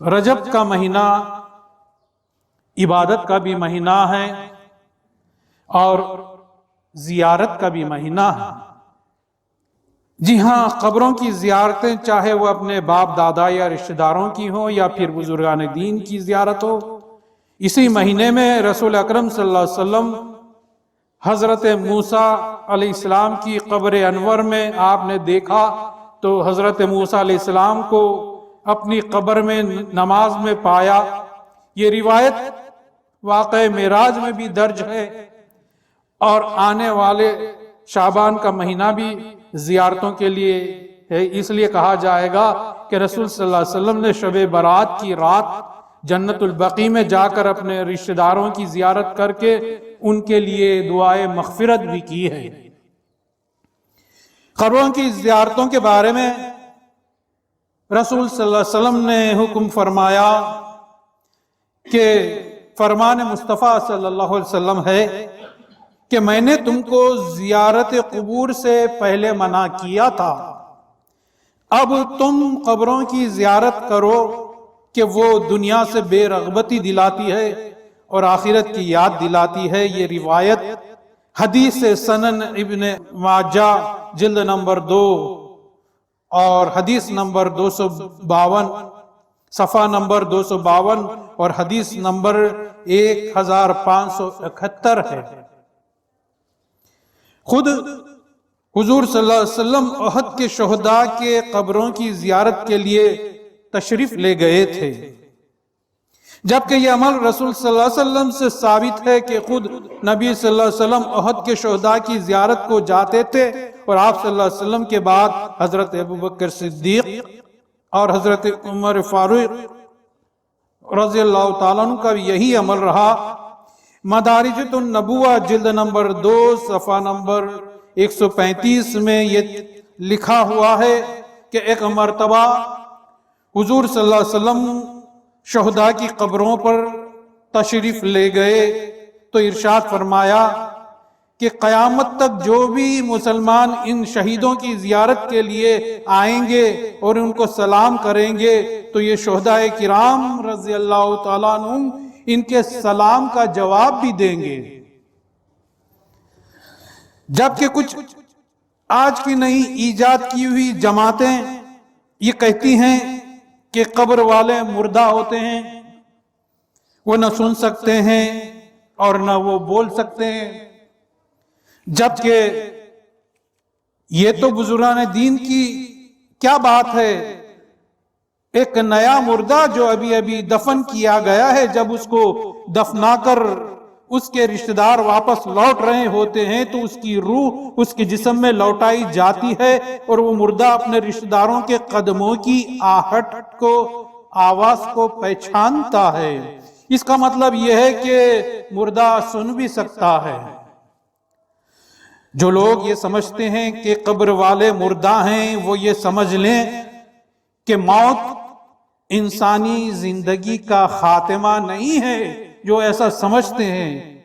رجب کا مہینہ عبادت کا بھی مہینہ ہے اور زیارت کا بھی مہینہ ہے۔ جی ہاں، قبروں کی زیارتیں چاہے وہ اپنے باپ دادا یا رشتہ داروں کی ہوں یا پھر بزرگان دین کی زیارت ہو، اسی مہینے میں رسول اکرم صلی اللہ علیہ وسلم حضرت موسیٰ علیہ السلام کی قبر انور میں آپ نے دیکھا تو حضرت موسیٰ علیہ السلام کو اپنی قبر میں نماز میں پایا۔ یہ روایت واقعہ معراج میں بھی درج ہے، اور آنے والے شعبان کا مہینہ بھی زیارتوں کے لیے ہے۔ اس لیے کہا جائے گا کہ رسول صلی اللہ علیہ وسلم نے شب برات کی رات جنت البقیع میں جا کر اپنے رشتہ داروں کی زیارت کر کے ان کے لیے دعائے مغفرت بھی کی ہے۔ قبروں کی زیارتوں کے بارے میں رسول صلی اللہ علیہ وسلم نے حکم فرمایا کہ فرمان مصطفیٰ صلی اللہ علیہ وسلم ہے کہ میں نے تم کو زیارت قبور سے پہلے منع کیا تھا، اب تم قبروں کی زیارت کرو کہ وہ دنیا سے بے رغبتی دلاتی ہے اور آخرت کی یاد دلاتی ہے۔ یہ روایت حدیث سنن ابن ماجہ جلد نمبر 2 اور حدیث نمبر 252، صفحہ نمبر 252 اور حدیث نمبر 1571 ہے۔ خود حضور صلی اللہ علیہ وسلم احد کے شہداء کے قبروں کی زیارت کے لیے تشریف لے گئے تھے، جبکہ یہ عمل رسول صلی اللہ علیہ وسلم سے ثابت ہے کہ خود نبی صلی اللہ علیہ وسلم احد کے شہداء کی زیارت کو جاتے تھے، اور آپ صلی اللہ علیہ وسلم کے بعد حضرت ابوبکر صدیق اور حضرت عمر فاروق رضی اللہ تعالیٰ عنہ کا بھی یہی عمل رہا۔ مدارج النبوہ جلد نمبر 2 صفحہ نمبر 135 میں یہ لکھا ہوا ہے کہ ایک مرتبہ حضور صلی اللہ علیہ وسلم شہداء کی قبروں پر تشریف لے گئے تو ارشاد فرمایا کہ قیامت تک جو بھی مسلمان ان شہیدوں کی زیارت کے لیے آئیں گے اور ان کو سلام کریں گے تو یہ شہداء کرام رضی اللہ تعالیٰ عنہم ان کے سلام کا جواب بھی دیں گے۔ جبکہ کچھ آج کی نئی ایجاد کی ہوئی جماعتیں یہ کہتی ہیں کہ قبر والے مردہ ہوتے ہیں، وہ نہ سن سکتے ہیں اور نہ وہ بول سکتے ہیں، جبکہ یہ تو بزرگان دین کی کیا بات ہے۔ ایک نیا مردہ جو ابھی ابھی دفن کیا گیا ہے، جب اس کو دفنا کر اس کے رشتہ دار واپس لوٹ رہے ہوتے ہیں تو اس کی روح اس کے جسم میں لوٹائی جاتی ہے، اور وہ مردہ اپنے رشتہ داروں کے قدموں کی آہٹ کو، آواز کو پہچانتا ہے۔ اس کا مطلب یہ ہے کہ مردہ سن بھی سکتا ہے۔ جو لوگ یہ سمجھتے ہیں کہ قبر والے مردہ ہیں، وہ یہ سمجھ لیں کہ موت انسانی زندگی کا خاتمہ نہیں ہے۔ جو ایسا سمجھتے ہیں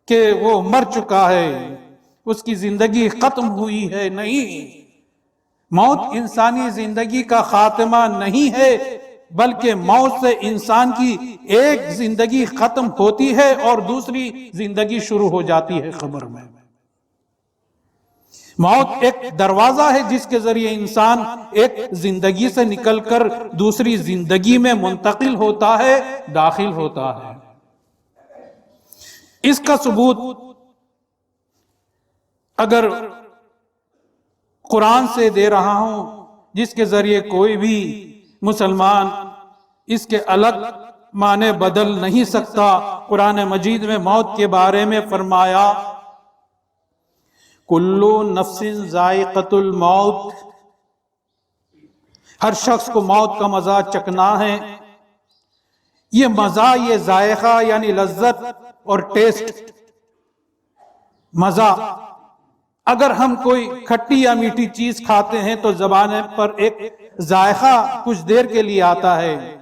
کہ وہ مر چکا ہے، اس کی زندگی ختم ہوئی ہے، نہیں، موت انسانی زندگی کا خاتمہ نہیں ہے، بلکہ موت سے انسان کی ایک زندگی ختم ہوتی ہے اور دوسری زندگی شروع ہو جاتی ہے قبر میں۔ موت ایک دروازہ ہے جس کے ذریعے انسان ایک زندگی سے نکل کر دوسری زندگی میں منتقل ہوتا ہے، داخل ہوتا ہے۔ اس کا ثبوت اگر قرآن سے دے رہا ہوں، جس کے ذریعے کوئی بھی مسلمان اس کے الگ معنی بدل نہیں سکتا۔ قرآن مجید میں موت کے بارے میں فرمایا کلو نفس ذائقۃ الموت، ہر شخص کو موت کا مزہ چکھنا ہے۔ یہ مزہ، یہ ذائقہ یعنی لذت اور ٹیسٹ، مزہ، اگر ہم کوئی کھٹی یا میٹھی چیز کھاتے ہیں تو زبان پر ایک ذائقہ کچھ دیر کے لیے آتا ہے،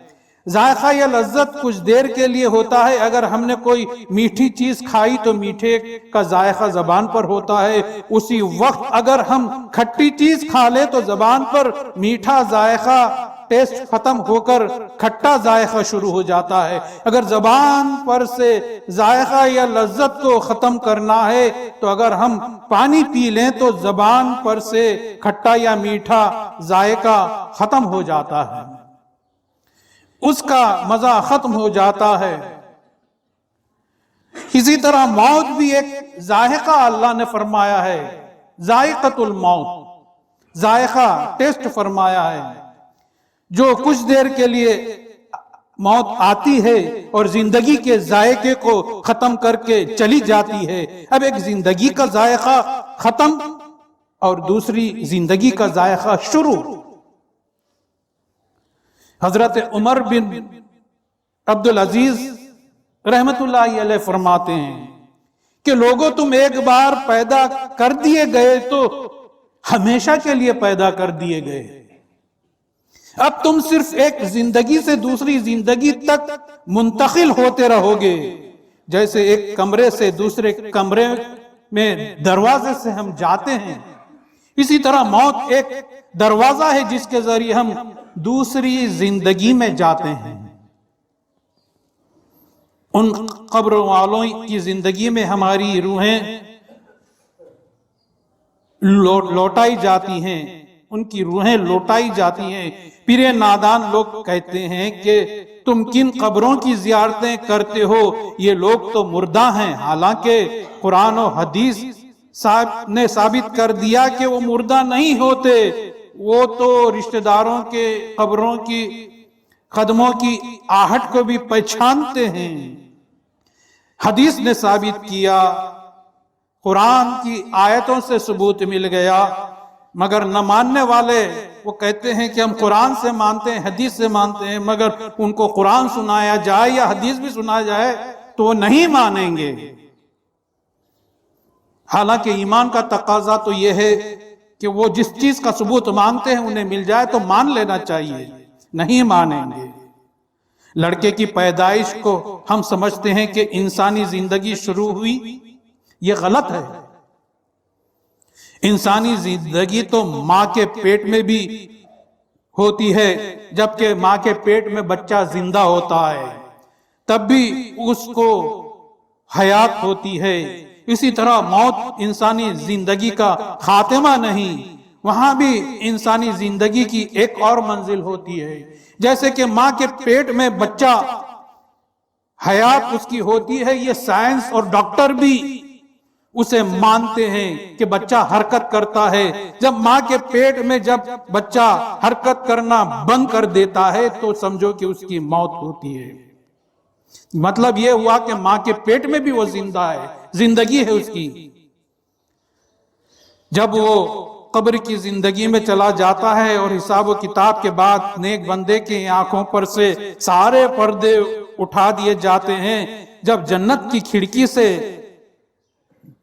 ذائقہ یا لذت کچھ دیر کے لیے ہوتا ہے۔ اگر ہم نے کوئی میٹھی چیز کھائی تو میٹھے کا ذائقہ زبان پر ہوتا ہے، اسی وقت اگر ہم کھٹی چیز کھا لیں تو زبان پر میٹھا ذائقہ ٹیسٹ ختم ہو کر کھٹا ذائقہ شروع ہو جاتا ہے۔ اگر زبان پر سے ذائقہ یا لذت کو ختم کرنا ہے تو اگر ہم پانی پی لیں تو زبان پر سے کھٹا یا میٹھا ذائقہ ختم ہو جاتا ہے، اس کا مزہ ختم ہو جاتا ہے۔ اسی طرح موت بھی ایک ذائقہ اللہ نے فرمایا ہے، ذائقۃ الموت، ذائقہ ٹیسٹ فرمایا ہے، جو کچھ دیر کے لیے موت آتی ہے اور زندگی کے ذائقے کو ختم کر کے چلی جاتی ہے۔ اب ایک زندگی کا ذائقہ ختم اور دوسری زندگی کا ذائقہ شروع۔ حضرت عمر بن عبدالعزیز رحمت اللہ علیہ فرماتے ہیں کہ لوگوں تم ایک بار پیدا کر دیے گئے تو ہمیشہ کے لیے پیدا کر دیے گئے، اب تم صرف ایک زندگی سے دوسری زندگی تک منتقل ہوتے رہو گے، جیسے ایک کمرے سے دوسرے کمرے میں دروازے سے ہم جاتے ہیں، اسی طرح موت ایک دروازہ ہے جس کے ذریعے ہم دوسری زندگی میں جاتے ہیں۔ ان قبر والوں کی زندگی میں ہماری روحیں لوٹائی جاتی ہیں، ان کی روحیں لوٹائی جاتی ہیں۔ پیر نادان لوگ کہتے ہیں کہ تم کن قبروں کی زیارتیں کرتے ہو، یہ لوگ تو مردہ ہیں، حالانکہ قرآن و حدیث نے ثابت کر دیا کہ وہ مردہ نہیں ہوتے، وہ تو رشتہ داروں کے قبروں کی قدموں کی آہٹ کو بھی پہچانتے ہیں۔ حدیث نے ثابت کیا، قرآن کی آیتوں سے ثبوت مل گیا، مگر نہ ماننے والے وہ کہتے ہیں کہ ہم قرآن سے مانتے ہیں، حدیث سے مانتے ہیں، مگر ان کو قرآن سنایا جائے یا حدیث بھی سنایا جائے تو وہ نہیں مانیں گے۔ حالانکہ ایمان کا تقاضا تو یہ ہے کہ وہ جس چیز کا ثبوت مانگتے ہیں انہیں مل جائے تو مان لینا چاہیے، نہیں مانیں گے۔ لڑکے کی پیدائش کو ہم سمجھتے ہیں کہ انسانی زندگی شروع ہوئی، یہ غلط ہے۔ انسانی زندگی تو ماں کے پیٹ میں بھی ہوتی ہے، جبکہ ماں کے پیٹ میں بچہ زندہ ہوتا ہے تب بھی اس کو حیات ہوتی ہے۔ اسی طرح موت انسانی زندگی کا خاتمہ نہیں، وہاں بھی انسانی زندگی کی ایک اور منزل ہوتی ہے۔ جیسے کہ ماں کے پیٹ میں بچہ حیات اس کی ہوتی ہے، یہ سائنس اور ڈاکٹر بھی اسے مانتے ہیں کہ بچہ حرکت کرتا ہے۔ جب ماں کے پیٹ میں جب بچہ حرکت کرنا بند کر دیتا ہے تو سمجھو کہ اس کی موت ہوتی ہے۔ مطلب یہ ہوا کہ ماں کے پیٹ میں بھی وہ زندہ ہے، زندگی ہے اس کی۔ جب وہ قبر کی زندگی میں چلا جاتا ہے اور حساب و کتاب کے بعد نیک بندے کی آنکھوں پر سے سارے پردے اٹھا دیے جاتے ہیں، جب جنت کی کھڑکی سے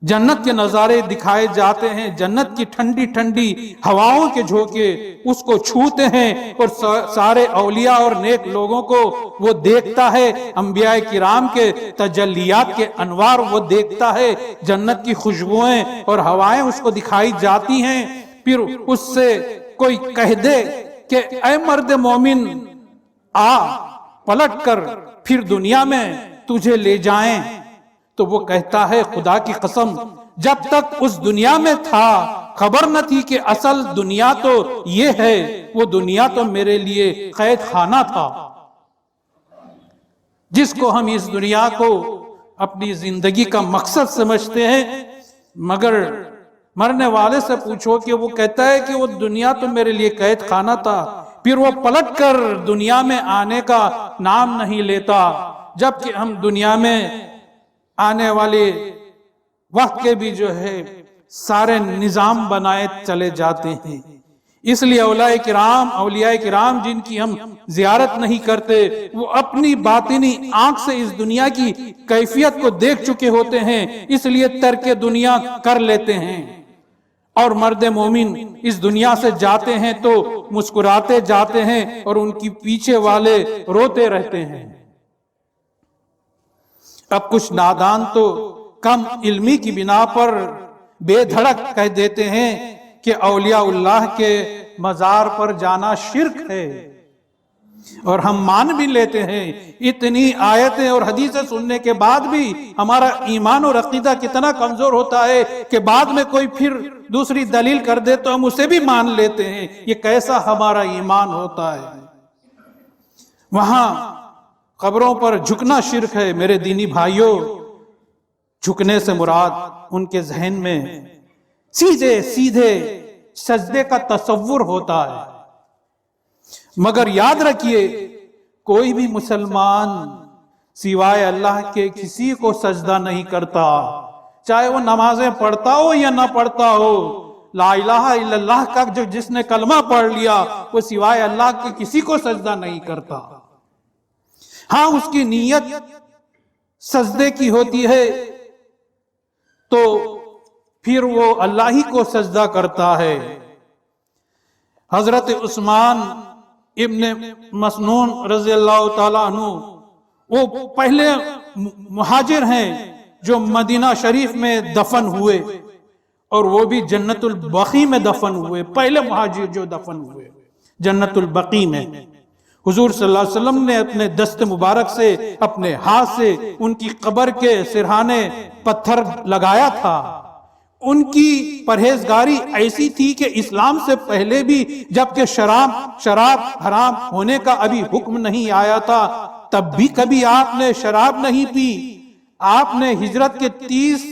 جنت کے نظارے دکھائے جاتے ہیں، جنت کی ٹھنڈی ٹھنڈی ہواؤں کے جھونکے اس کو چھوتے ہیں اور سارے اولیاء اور نیک لوگوں کو وہ دیکھتا ہے، انبیاء کرام کے تجلیات کے انوار وہ دیکھتا ہے، جنت کی خوشبوئیں اور ہوائیں اس کو دکھائی جاتی ہیں۔ پھر اس سے کوئی کہہ دے کہ اے مرد مومن آ پلٹ کر پھر دنیا میں تجھے لے جائیں، تو وہ کہتا ہے خدا کی قسم جب تک اس دنیا میں تھا خبر نہ تھی کہ اصل دنیا تو یہ ہے، وہ دنیا تو میرے لیے قید خانہ تھا۔ جس کو ہم اس دنیا کو اپنی زندگی کا مقصد سمجھتے ہیں، مگر مرنے والے سے پوچھو کہ وہ کہتا ہے کہ وہ دنیا تو میرے لیے قید خانہ تھا، پھر وہ پلٹ کر دنیا میں آنے کا نام نہیں لیتا، جبکہ ہم دنیا میں آنے والے وقت کے بھی جو ہے سارے نظام بنائے چلے جاتے ہیں۔ اس لیے اولیاء کرام جن کی ہم زیارت نہیں کرتے، وہ اپنی باطنی آنکھ سے اس دنیا کی کیفیت کو دیکھ چکے ہوتے ہیں، اس لیے ترک دنیا کر لیتے ہیں۔ اور مرد مومن اس دنیا سے جاتے ہیں تو مسکراتے جاتے ہیں اور ان کی پیچھے والے روتے رہتے ہیں۔ اب کچھ نادان تو کم علمی کی بنا پر بے دھڑک کہہ دیتے ہیں کہ اولیاء اللہ کے مزار پر جانا شرک ہے، اور ہم مان بھی لیتے ہیں، اتنی آیتیں اور حدیثیں سننے کے بعد بھی ہمارا ایمان اور عقیدہ کتنا کمزور ہوتا ہے کہ بعد میں کوئی پھر دوسری دلیل کر دے تو ہم اسے بھی مان لیتے ہیں۔ یہ کیسا ہمارا ایمان ہوتا ہے۔ وہاں قبروں پر جھکنا شرک ہے میرے دینی بھائیوں۔ جھکنے سے مراد ان کے ذہن میں سیدھے سیدھے سجدے کا تصور ہوتا ہے، مگر یاد رکھیے کوئی بھی مسلمان سوائے اللہ کے کسی کو سجدہ نہیں کرتا، چاہے وہ نمازیں پڑھتا ہو یا نہ پڑھتا ہو۔ لا الہ الا اللہ کا جس نے کلمہ پڑھ لیا وہ سوائے اللہ کے کسی کو سجدہ نہیں کرتا۔ ہاں اس کی نیت سجدے کی ہوتی ہے تو پھر وہ اللہ ہی کو سجدہ کرتا ہے۔ حضرت عثمان ابن مسنون رضی اللہ تعالیٰ عنہ وہ پہلے مہاجر ہیں جو مدینہ شریف میں دفن ہوئے، اور وہ بھی جنت البقیع میں دفن ہوئے، پہلے مہاجر جو دفن ہوئے جنت البقیع میں۔ حضور صلی اللہ علیہ وسلم نے اپنے دست مبارک سے اپنے ہاتھ سے ان کی قبر کے سرہانے پتھر لگایا تھا۔ ان کی پرہیزگاری ایسی تھی کہ اسلام سے پہلے بھی جبکہ شراب حرام ہونے کا ابھی حکم نہیں آیا تھا تب بھی کبھی آپ نے شراب نہیں پی۔ آپ نے ہجرت کے 30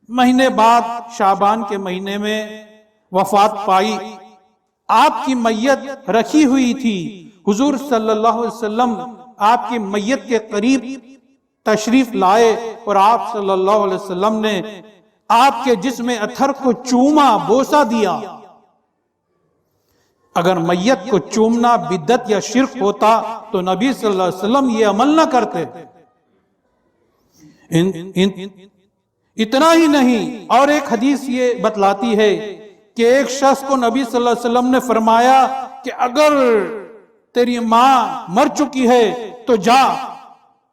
مہینے بعد شعبان کے مہینے میں وفات پائی۔ آپ کی میت رکھی ہوئی تھی، حضور صلی اللہ علیہ وسلم آپ کی میت کے قریب تشریف لائے اور آپ صلی اللہ علیہ وسلم نے آپ کے جسم اطہر کو چوما، بوسہ دیا۔ اگر میت کو چومنا بدعت یا شرک ہوتا تو نبی صلی اللہ علیہ وسلم یہ عمل نہ کرتے۔ اتنا ہی نہیں، اور ایک حدیث یہ بتلاتی ہے کہ ایک شخص کو نبی صلی اللہ علیہ وسلم نے فرمایا کہ اگر تیری ماں مر چکی ہے تو جا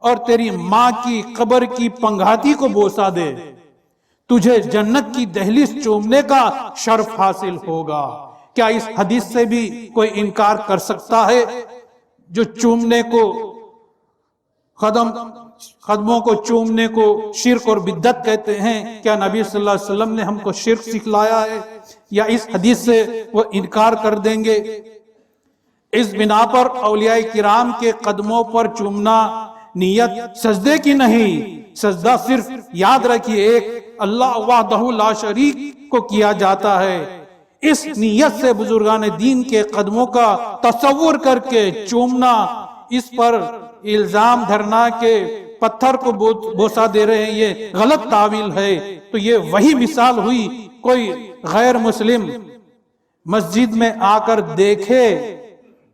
اور تیری ماں کی قبر کی پنگھاتی کو بوسہ دے، تجھے جنت کی دہلیز چومنے کا شرف حاصل ہوگا۔ کیا اس حدیث سے بھی کوئی انکار کر سکتا ہے؟ جو چومنے کو قدموں کو چومنے کو شرک اور بدعت کہتے ہیں، کیا نبی صلی اللہ علیہ وسلم نے ہم کو شرک سکھلایا ہے یا اس حدیث سے وہ انکار کر دیں گے؟ اس بنا پر اولیاء کرام کے قدموں پر چومنا نیت سجدے کی نہیں، سجدہ صرف یاد رکھیے ایک اللہ وحدہ لا شریک کو کیا جاتا ہے۔ اس نیت سے بزرگان دین کے قدموں کا تصور کر کے چومنا، اس پر الزام دھرنا کہ پتھر کو بوسہ دے رہے ہیں، یہ غلط تعویل ہے۔ تو یہ وہی مثال ہوئی، کوئی غیر مسلم مسجد میں آ کر دیکھے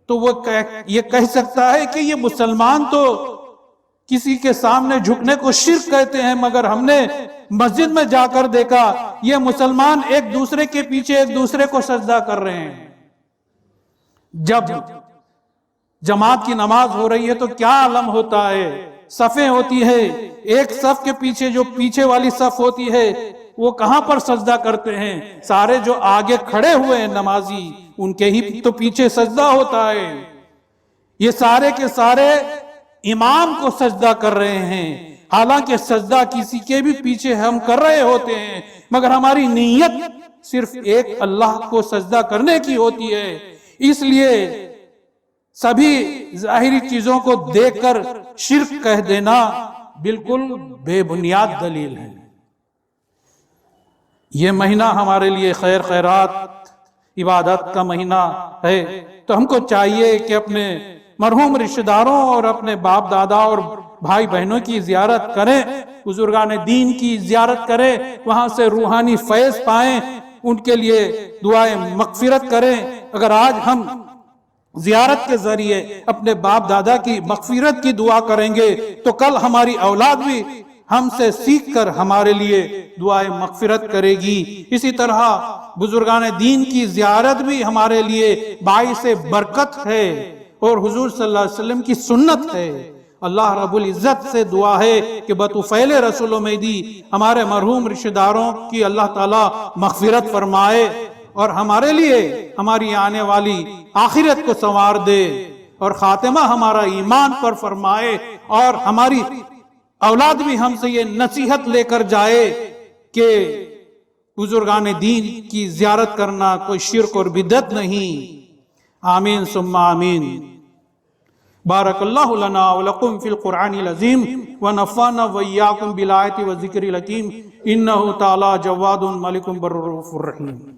تو وہ یہ کہہ سکتا ہے کہ یہ مسلمان تو کسی کے سامنے جھکنے کو شرک کہتے ہیں، مگر ہم نے مسجد میں جا کر دیکھا یہ مسلمان ایک دوسرے کے پیچھے ایک دوسرے کو سجدہ کر رہے ہیں۔ جب جماعت کی نماز ہو رہی ہے تو کیا عالم ہوتا ہے، صفیں ہوتی ہے، ایک صف کے پیچھے جو پیچھے والی صف ہوتی ہے وہ کہاں پر سجدہ کرتے ہیں؟ سارے جو آگے کھڑے ہوئے ہیں نمازی ان کے ہی تو پیچھے سجدہ ہوتا ہے۔ یہ سارے کے سارے امام کو سجدہ کر رہے ہیں، حالانکہ سجدہ کسی کے بھی پیچھے ہم کر رہے ہوتے ہیں، مگر ہماری نیت صرف ایک اللہ کو سجدہ کرنے کی ہوتی ہے۔ اس لیے سبھی ظاہری چیزوں کو دیکھ کر شرک کہہ دینا بالکل بے بنیاد دلیل ہے۔ یہ مہینہ ہمارے لیے خیر خیرات عبادت کا مہینہ ہے، تو ہم کو چاہیے کہ اپنے مرحوم رشتہ داروں اور اپنے باپ دادا اور بھائی بہنوں کی زیارت کریں، بزرگان دین کی زیارت کریں، وہاں سے روحانی فیض پائیں، ان کے لیے دعائیں مغفرت کریں۔ اگر آج ہم زیارت کے ذریعے اپنے باپ دادا کی مغفرت کی دعا کریں گے تو کل ہماری اولاد بھی ہم سے سیکھ کر ہمارے لیے دعائیں مغفرت کرے گی۔ اسی طرح بزرگان دین کی زیارت بھی ہمارے لیے باعث برکت ہے اور حضور صلی اللہ علیہ وسلم کی سنت ہے۔ اللہ رب العزت سے دعا ہے کہ بطفیل رسول مہدی ہمارے مرحوم رشتہ داروں کی اللہ تعالی مغفرت فرمائے اور ہمارے لیے ہماری آنے والی آخرت کو سنوار دے اور خاتمہ ہمارا ایمان پر فرمائے، اور ہماری اولاد بھی ہم سے یہ نصیحت لے کر جائے کہ بزرگان دین کی زیارت کرنا کوئی شرک اور بدعت نہیں۔ آمین ثم آمین۔ بارک اللہ لنا ولکم فی القرآن العظیم ونفعنا وإیاکم بالآیات والذکر الحکیم، انہ تعالی جواد ملک بر رؤوف الرحیم۔